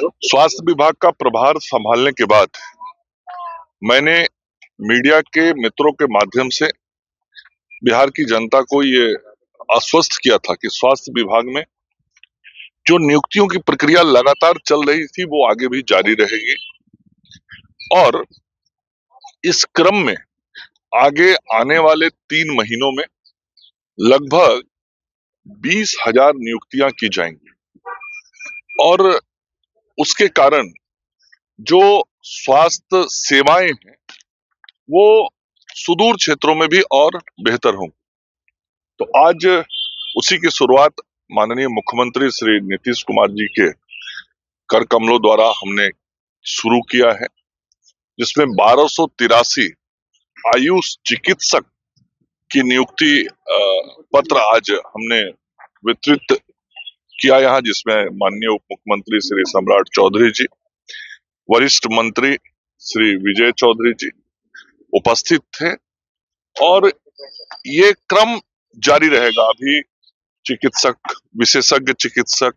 स्वास्थ्य विभाग का प्रभार संभालने के बाद मैंने मीडिया के मित्रों के माध्यम से बिहार की जनता को ये आश्वस्त किया था कि स्वास्थ्य विभाग में जो नियुक्तियों की प्रक्रिया लगातार चल रही थी वो आगे भी जारी रहेगी और इस क्रम में आगे आने वाले 3 महीनों में लगभग 20,000 नियुक्तियां की जाएंगी और उसके कारण जो स्वास्थ्य सेवाएं हैं वो सुदूर क्षेत्रों में भी और बेहतर होंगी। तो आज उसी की शुरुआत माननीय मुख्यमंत्री श्री नीतीश कुमार जी के कर कमलों द्वारा हमने शुरू किया है, जिसमें 1283 आयुष चिकित्सक की नियुक्ति पत्र आज हमने वितरित किया यहाँ, जिसमें माननीय उप मुख्यमंत्री श्री सम्राट चौधरी जी, वरिष्ठ मंत्री श्री विजय चौधरी जी उपस्थित थे और ये क्रम जारी रहेगा। अभी चिकित्सक, विशेषज्ञ चिकित्सक,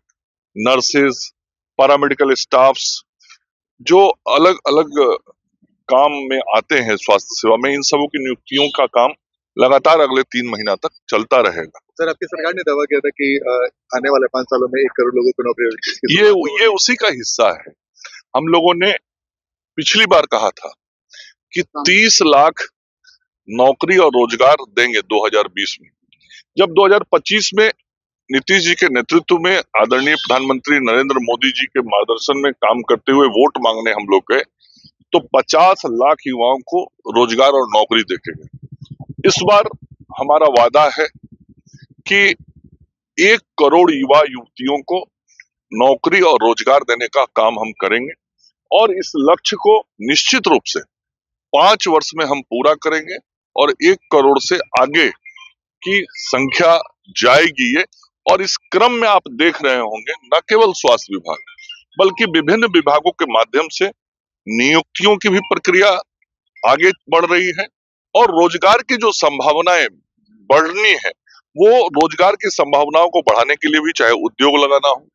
नर्सेज, पैरामेडिकल स्टाफ्स जो अलग अलग काम में आते हैं स्वास्थ्य सेवा में, इन सबों की नियुक्तियों का काम लगातार अगले 3 महीना तक चलता रहेगा। सर, आपकी सरकार ने दावा किया था कि आने वाले 5 सालों में 1 करोड़ लोगों को नौकरी ये उसी का हिस्सा है। हम लोगों ने पिछली बार कहा था कि 30 लाख नौकरी और रोजगार देंगे 2020 में। जब 2025 में नीतीश जी के नेतृत्व में आदरणीय प्रधानमंत्री नरेंद्र मोदी जी के मार्गदर्शन में काम करते हुए वोट मांगने हम लोग गए तो 50 लाख युवाओं को रोजगार और नौकरी देंगे। इस बार हमारा वादा है कि 1 करोड़ युवा युवतियों को नौकरी और रोजगार देने का काम हम करेंगे और इस लक्ष्य को निश्चित रूप से 5 वर्ष में हम पूरा करेंगे और 1 करोड़ से आगे की संख्या जाएगी ये। और इस क्रम में आप देख रहे होंगे न केवल स्वास्थ्य विभाग बल्कि विभिन्न विभागों के माध्यम से नियुक्तियों की भी प्रक्रिया आगे बढ़ रही है और रोजगार की जो संभावनाएं बढ़नी है वो रोजगार की संभावनाओं को बढ़ाने के लिए भी, चाहे उद्योग लगाना हो,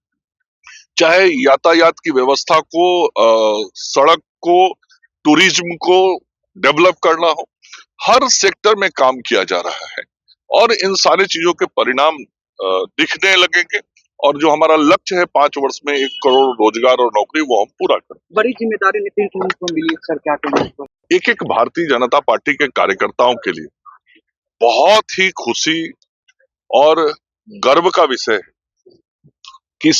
चाहे यातायात की व्यवस्था को, सड़क को, टूरिज्म को डेवलप करना हो, हर सेक्टर में काम किया जा रहा है और इन सारी चीजों के परिणाम दिखने लगेंगे और जो हमारा लक्ष्य है 5 वर्ष में 1 करोड़ रोजगार और नौकरी वो हम पूरा करें। बड़ी जिम्मेदारी नीतीश कुमार को मिली, सर क्या कहेंगे? एक भारतीय जनता पार्टी के कार्यकर्ताओं के लिए बहुत ही खुशी और गर्व का विषय है कि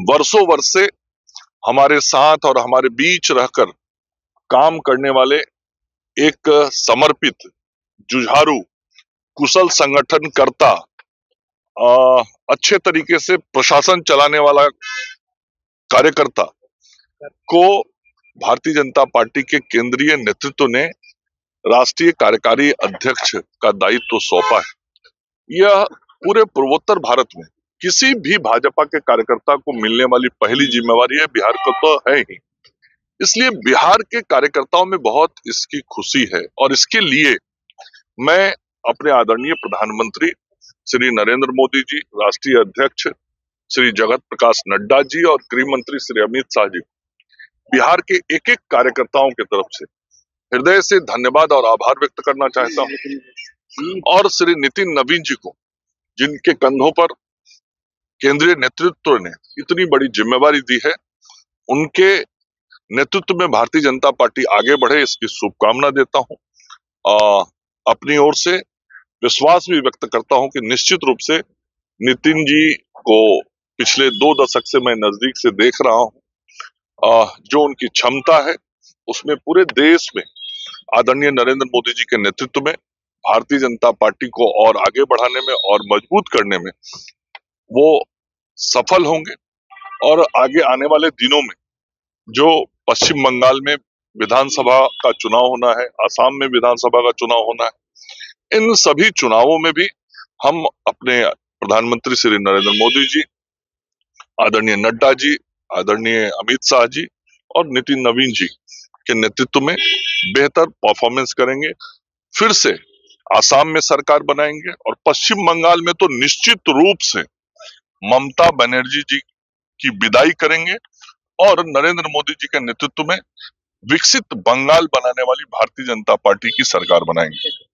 वर्षों वर्ष से हमारे साथ और हमारे बीच रहकर काम करने वाले एक समर्पित, जुझारू, कुशल संगठनकर्ता, अच्छे तरीके से प्रशासन चलाने वाला कार्यकर्ता को भारतीय जनता पार्टी के केंद्रीय नेतृत्व ने राष्ट्रीय कार्यकारी अध्यक्ष का दायित्व सौंपा है। यह पूरे पूर्वोत्तर भारत में किसी भी भाजपा के कार्यकर्ता को मिलने वाली पहली जिम्मेवारी है, बिहार को तो है ही। इसलिए बिहार के कार्यकर्ताओं में बहुत इसकी खुशी है और इसके लिए मैं अपने आदरणीय प्रधानमंत्री श्री नरेंद्र मोदी जी, राष्ट्रीय अध्यक्ष श्री जगत प्रकाश नड्डा जी और गृह मंत्री श्री अमित शाह जी, बिहार के एक एक कार्यकर्ताओं की तरफ से हृदय से धन्यवाद और आभार व्यक्त करना चाहता हूँ। और श्री नितिन नवीन जी को, जिनके कंधों पर केंद्रीय नेतृत्व ने इतनी बड़ी जिम्मेवारी दी है, उनके नेतृत्व में भारतीय जनता पार्टी आगे बढ़े, इसकी शुभकामना देता हूँ। अपनी ओर से विश्वास भी व्यक्त करता हूं कि निश्चित रूप से नितिन जी को पिछले 2 दशक से मैं नजदीक से देख रहा हूं। जो उनकी क्षमता है उसमें पूरे देश में आदरणीय नरेंद्र मोदी जी के नेतृत्व में भारतीय जनता पार्टी को और आगे बढ़ाने में और मजबूत करने में वो सफल होंगे। और आगे आने वाले दिनों में जो पश्चिम बंगाल में विधानसभा का चुनाव होना है, आसाम में विधानसभा का चुनाव होना है, इन सभी चुनावों में भी हम अपने प्रधानमंत्री श्री नरेंद्र मोदी जी, आदरणीय नड्डा जी, आदरणीय अमित शाह जी और नितिन नवीन जी के नेतृत्व में बेहतर परफॉर्मेंस करेंगे। फिर से आसाम में सरकार बनाएंगे और पश्चिम बंगाल में तो निश्चित रूप से ममता बनर्जी जी की विदाई करेंगे और नरेंद्र मोदी जी के नेतृत्व में विकसित बंगाल बनाने वाली भारतीय जनता पार्टी की सरकार बनाएंगे।